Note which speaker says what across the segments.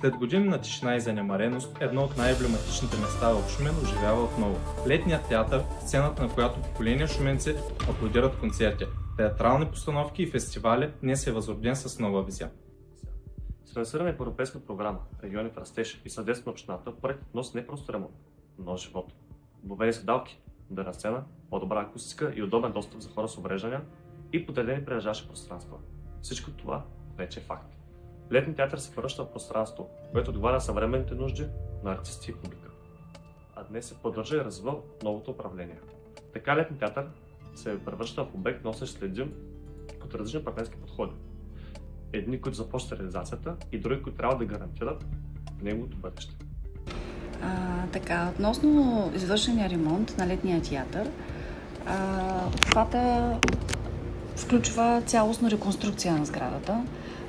Speaker 1: След години на тишина и занемареност, едно от най-емблематичните места в Шумен оживява отново. Летният театър, сцената на която поколения шуменци аплодират концерти, театрални постановки и фестивали, днес е възроден с нова визия.
Speaker 2: С финансиране по европейска програма "Региони в растеж" и съдействие на общината, проектът носи не просто ремонт, но живот. Обновени са далки, модерна сцена, по-добра акустика и удобен достъп за хора с увреждания и поделени прилежащи пространства. Всичко това вече е факт. Летният театър се превръща в пространство, което отговаря на съвременните нужди на артисти и публика. А днес се поддържа и развива новото управление. Така летният театър се превръща в обект, носещ следи от различни партнерски подходи. Едни, които започват реализацията, и други, които трябва да гарантират неговото бъдеще.
Speaker 3: Относно извършения ремонт на летния театър, обхвата включва цялостна реконструкция на сградата,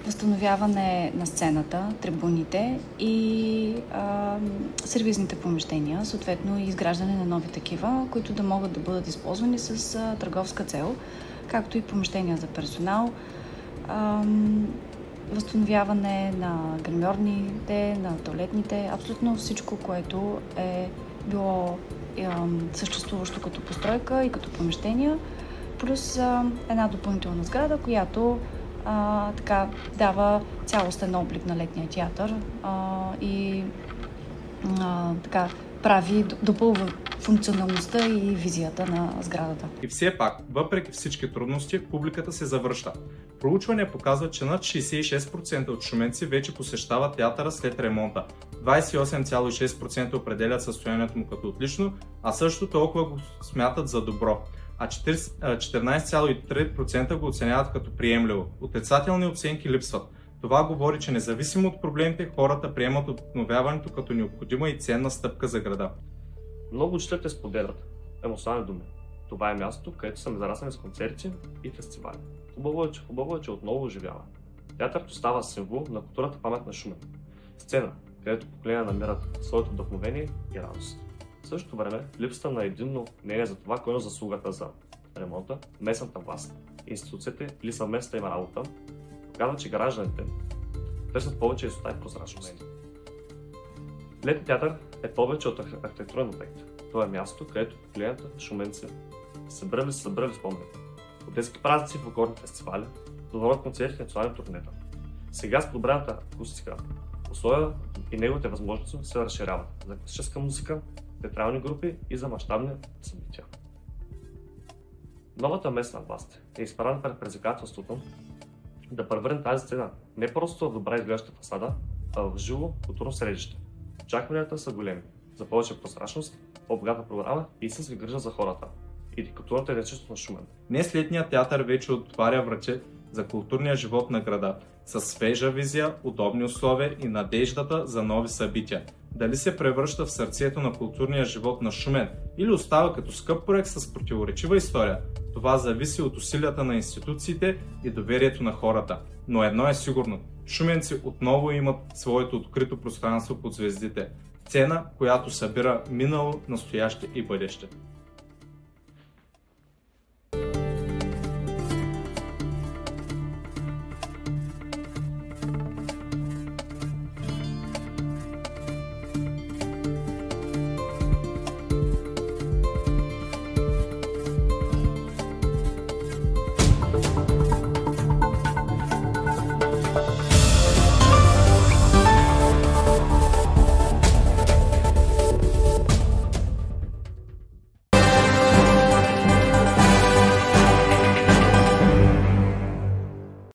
Speaker 3: възстановяване на сцената, трибуните и сервизните помещения, съответно и изграждане на нови такива, които да могат да бъдат използвани с търговска цел, както и помещения за персонал, възстановяване на гримьорните, на тоалетните, абсолютно всичко, което е било съществуващо като постройка и като помещения, плюс една допълнителна сграда, която дава цялостен облик на летния театър и допълва функционалността и визията на сградата.
Speaker 1: И все пак, въпреки всички трудности, публиката се завръща. Проучвания показват, че над 66% от шуменци вече посещават театъра след ремонта. 28,6% определят състоянието му като отлично, а също толкова го смятат за добро. А 14,3% го оценяват като приемливо. Отрицателни оценки липсват. Това говори, че независимо от проблемите, хората приемат обновяването като необходима и ценна стъпка за града.
Speaker 2: Много учителите споделят емоционални думи. Това е мястото, където са зараснали с концерти и фестивали. Хубаво е, че отново оживява. Театърът става символ на културната памет на Шумен. Сцена, където поколения намират своето вдъхновение и радост. В същото време, липсата на единно мнение за това, кой носи заслугата за ремонта, местната власт, институциите или съвместната им работа, показва, че гражданите търсят повече яснота и прозрачност. Летният театър е повече от архитектурен обект. Това е място, където поколенията шуменци са събрали спомени. От детски празници, фолклорни фестивали, до нови концерти и национални турнета. Сега с подобрената акустика, условия и неговите възможности се разширяват за класическа музика, театрални групи и за мащабни събития. Новата местна власт е изправена пред предизвикателството да превърне тази сцена не просто в добра изглеждаща фасада, а в живо културно средище. Очакванията са големи за повече прозрачност, по-богата програма и с грижа за хората и културната идентичност на Шумен.
Speaker 1: Днес летният театър вече отваря врати за културния живот на града, с свежа визия, удобни условия и надеждата за нови събития. Дали се превръща в сърцето на културния живот на Шумен или остава като скъп проект с противоречива история, това зависи от усилията на институциите и доверието на хората. Но едно е сигурно – шуменци отново имат своето открито пространство под звездите. Сцена, която събира минало, настояще и бъдеще.